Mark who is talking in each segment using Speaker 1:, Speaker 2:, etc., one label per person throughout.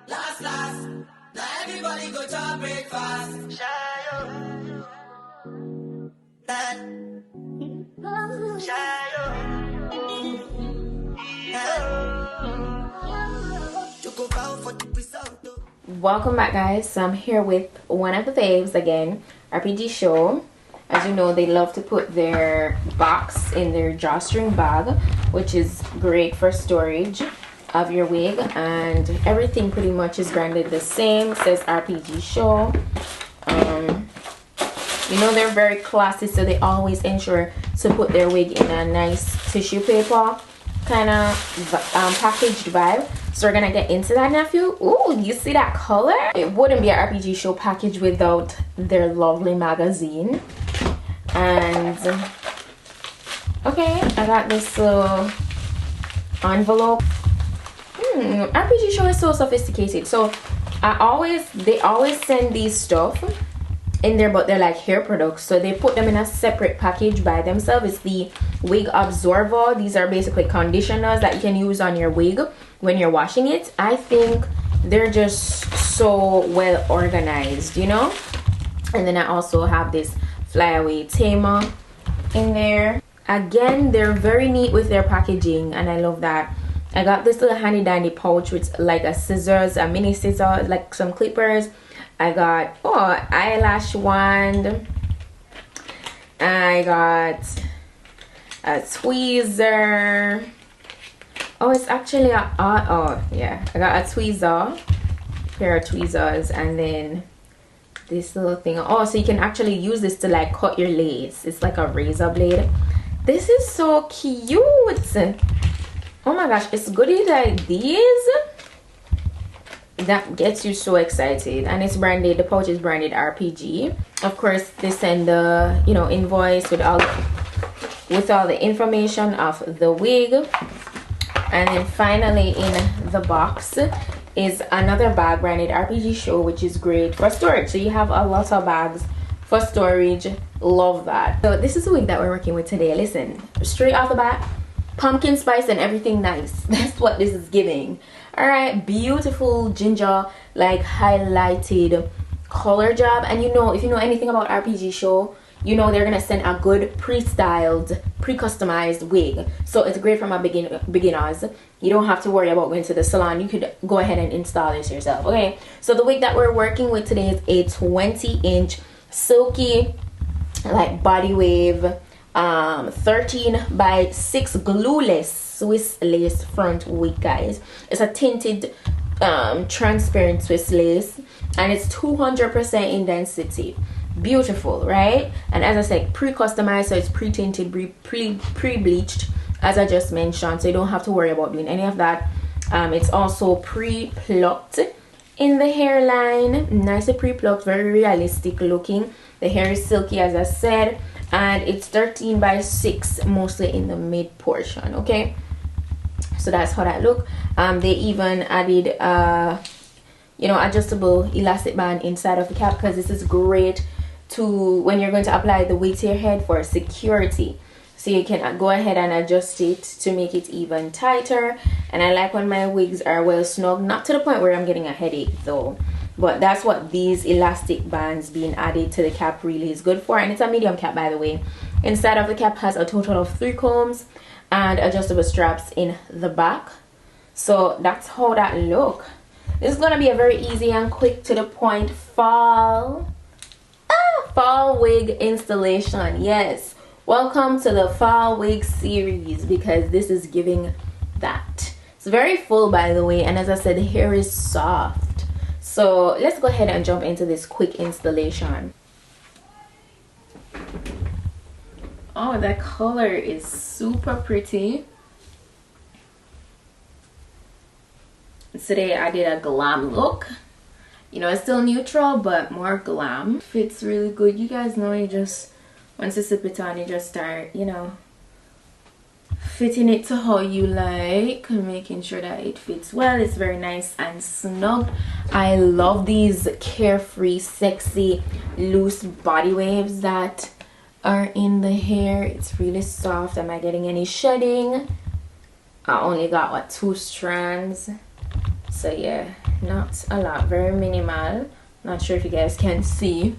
Speaker 1: Last, now everybody go to breakfast.
Speaker 2: Welcome back, guys. So I'm here with one of the faves again, RPG Show. As you know, they love to put their box in their drawstring bag, which is great for storage of your wig, and everything pretty much is branded the same. It says RPG Show. You know, they're very classy, so they always ensure to put their wig in a nice tissue paper kind of packaged vibe. So we're gonna get into that, nephew. Ooh, you see that color? It wouldn't be an RPG Show package without their lovely magazine. And okay, I got this little envelope. RPG Show is so sophisticated. So they always send these stuff in there, but they're like hair products, so they put them in a separate package by themselves. It's the wig absorber. These are basically conditioners that you can use on your wig when you're washing it. I think they're just so well organized, you know. And then I also have this flyaway tamer in there. Again, they're very neat with their packaging, and I love that. I got this little handy dandy pouch with like a scissors, a mini scissor, like some clippers. I got eyelash wand. I got a tweezer. Oh, it's actually a yeah, I got a tweezer, pair of tweezers, and then this little thing. Oh, so you can actually use this to like cut your lace. It's like a razor blade. This is so cute. Oh my gosh, it's goodies like these that gets you so excited. And it's branded, the pouch is branded RPG. Of course, they send the, you know, invoice with all the information of the wig. And then finally in the box is another bag branded RPG Show, which is great for storage. So you have a lot of bags for storage. Love that. So this is the wig that we're working with today. Listen, straight off the bat, pumpkin spice and everything nice. That's what this is giving. All right, beautiful ginger, like highlighted color job. And you know, if you know anything about RPG Show, you know they're gonna send a good pre-styled, pre-customized wig. So it's great for my beginners. You don't have to worry about going to the salon. You could go ahead and install this yourself. Okay, so the wig that we're working with today is a 20-inch silky, like body wave, 13 by 6 glueless Swiss lace front wig, guys. It's a tinted transparent Swiss lace, and it's 200% in density. Beautiful, right? And as I said, pre-customized, so it's pre-tinted, pre-bleached, as I just mentioned, so you don't have to worry about doing any of that. It's also pre-plucked in the hairline, nicely pre-plucked, very realistic looking. The hair is silky, as I said, and it's 13 by 6, mostly in the mid portion. Okay, so that's how that look. They even added you know, adjustable elastic band inside of the cap, because this is great to when you're going to apply the wig to your head for security. So you can go ahead and adjust it to make it even tighter. And I like when my wigs are well snug, not to the point where I'm getting a headache though, but that's what these elastic bands being added to the cap really is good for. And it's a medium cap, by the way. Inside of the cap has a total of 3 combs and adjustable straps in the back. So that's how that look. This is gonna be a very easy and quick to the point fall wig installation. Yes, welcome to the fall wig series, because this is giving that. It's very full, by the way, and as I said, the hair is soft. So let's go ahead and jump into this quick installation. Oh, that color is super pretty. Today I did a glam look. You know, it's still neutral, but more glam. Fits really good. You guys know, you just, once you slip it on, you just start, you know, fitting it to how you like, making sure that it fits well. It's very nice and snug. I love these carefree, sexy, loose body waves that are in the hair. It's really soft. Am I getting any shedding? I only got, what, 2 strands. So yeah, not a lot, very minimal. Not sure if you guys can see,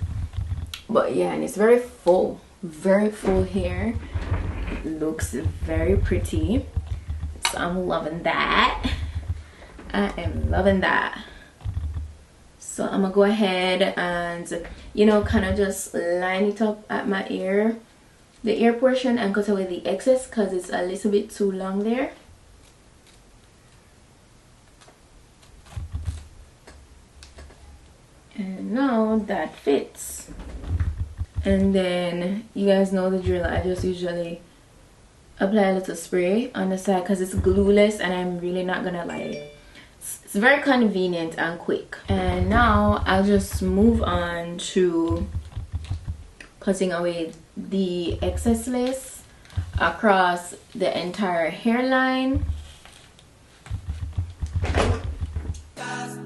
Speaker 2: but yeah, and it's very full hair. Looks very pretty, so I'm loving that. I am loving that. So I'm gonna go ahead and, you know, kind of just line it up at my ear, the ear portion, and cut away the excess because it's a little bit too long there. And now that fits. And then you guys know the drill. I just usually apply a little spray on the side because it's glueless and I'm really not gonna lie, it's very convenient and quick. And now I'll just move on to cutting away the excess lace across the entire hairline.
Speaker 1: Last,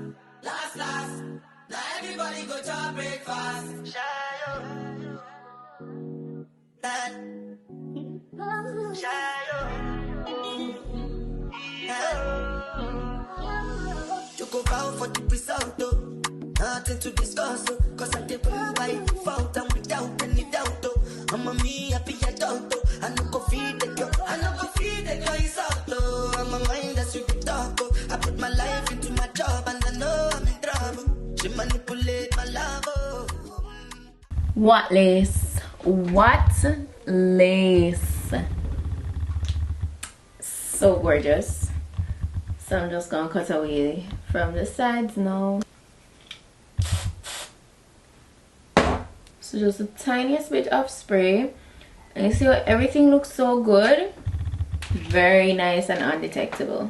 Speaker 1: now everybody go to breakfast. You go bow for the result, though. Nothing to discuss, cause I did by fault and without any doubt, though. I'm a me happy adult, though. I no go feed the girl, I no go feed the girl, it's out, though. I'm a mind that's you can talk, oh. I put my life into my job and I know I'm in trouble. She manipulate my love, oh.
Speaker 2: What lace? What lace? So gorgeous. So I'm just gonna cut away from the sides now. So just the tiniest bit of spray, and you see how everything looks so good, very nice and undetectable.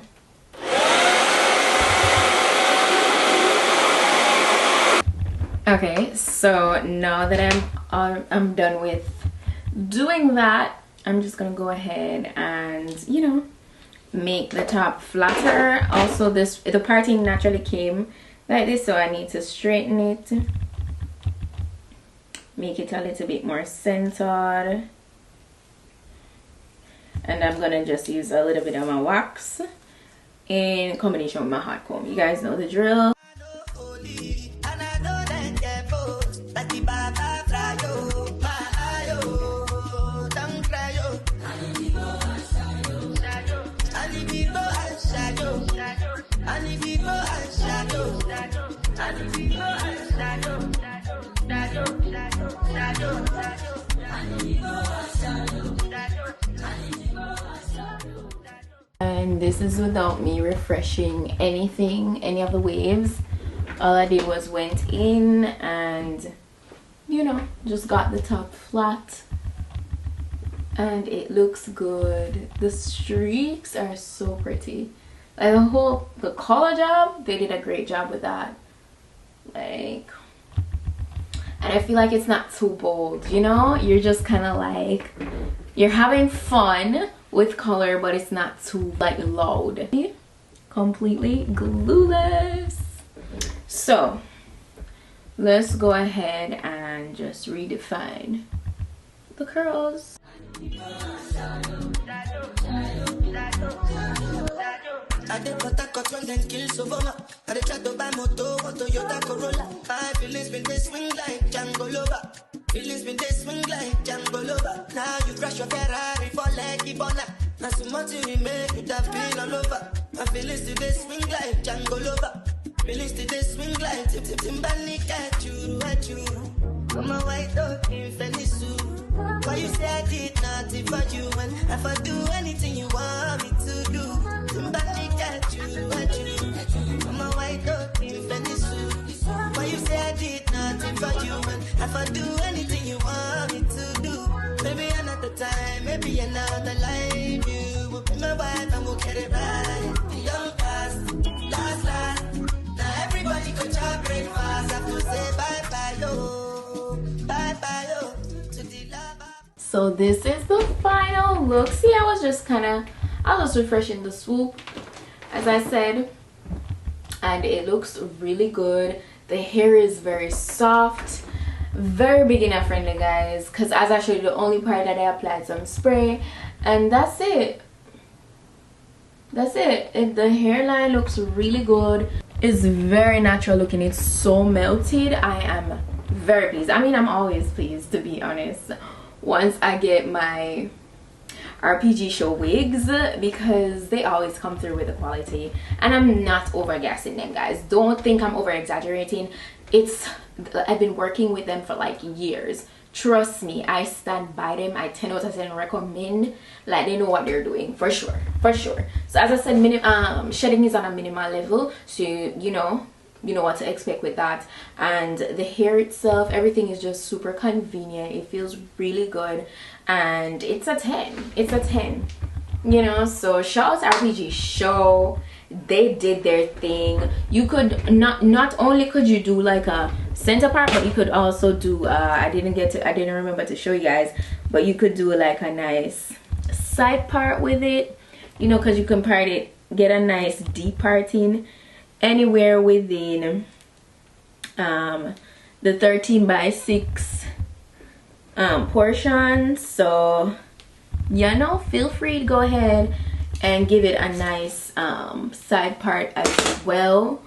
Speaker 2: Okay, so now that I'm done with doing that, I'm just gonna go ahead and, you know, make the top flatter. Also, the parting naturally came like this, so I need to straighten it, make it a little bit more centered, and I'm gonna just use a little bit of my wax in combination with my hot comb. You guys know the drill. And this is without me refreshing anything, any of the waves. All I did was went in and, you know, just got the top flat, and it looks good. The streaks are so pretty. Like the color job, they did a great job with that. Like, and I feel like it's not too bold, you know? You're just kind of like, you're having fun with color, but it's not too like loud. Completely glueless. So let's go ahead and just redefine the curls.
Speaker 1: I did what I got when then kill Sovoma. I did try to buy moto, or Toyota Corolla. My feelings been they swing like Django Lover. Feelings been they swing like Django Lover. Now you crash your Ferrari for like Ibona. Now so much you make you that feel all over. My feelings today swing like Django Lover. Feelings today swing like Timbani at you. Come on, white dog in Fenisu. Why you say I did nothing for you when if I do anything you want me to do? Timbani at you. Come on, white dog in Fenisu. Why you say I did nothing for you when if I do anything you want me to do? Maybe another time, maybe another life. You will be my wife and we'll get it right. The young past, last. Now everybody go to breakfast. I have to say bye-bye, yo. Bye-bye, yo. To the love.
Speaker 2: So this is the final look. See, I was just refreshing the swoop, as I said, and it looks really good. The hair is very soft, very beginner friendly, guys, because as I showed you, the only part that I applied some spray, and that's it. The hairline looks really good. It's very natural looking. It's so melted. I am very pleased. I mean, I'm always pleased, to be honest, once I get my RPGSHOW wigs, because they always come through with the quality, and I'm not over gassing them, guys. Don't think I'm over exaggerating. I've been working with them for like years. Trust me, I stand by them. I 10 out of 10 recommend. Like, they know what they're doing, for sure, for sure. So as I said, shedding is on a minimal level, so you know what to expect with that. And the hair itself, everything is just super convenient. It feels really good, and it's a 10. It's a 10, you know. So shout out to RPGSHOW. They did their thing. You could not only could you do like a center part, but you could also do I didn't remember to show you guys, but you could do like a nice side part with it, you know, because you can get a nice deep parting anywhere within the 13x6 portion. So you know, feel free to go ahead and give it a nice side part as well.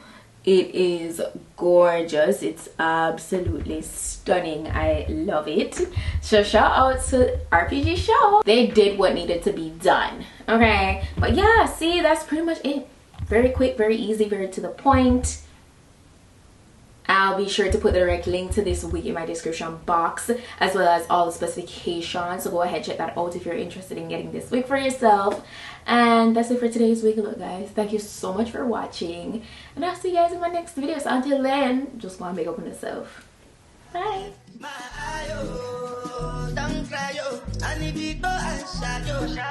Speaker 2: It is gorgeous. It's absolutely stunning. I love it. So shout out to RPGSHOW. They did what needed to be done. Okay, but yeah, see, that's pretty much it. Very quick, very easy, very to the point. I'll be sure to put the direct link to this wig in my description box, as well as all the specifications. So go ahead, check that out if you're interested in getting this wig for yourself. And that's it for today's wig look, guys. Thank you so much for watching, and I'll see you guys in my next video. So until then, just go and make up on yourself. Bye. I need to go and shadow.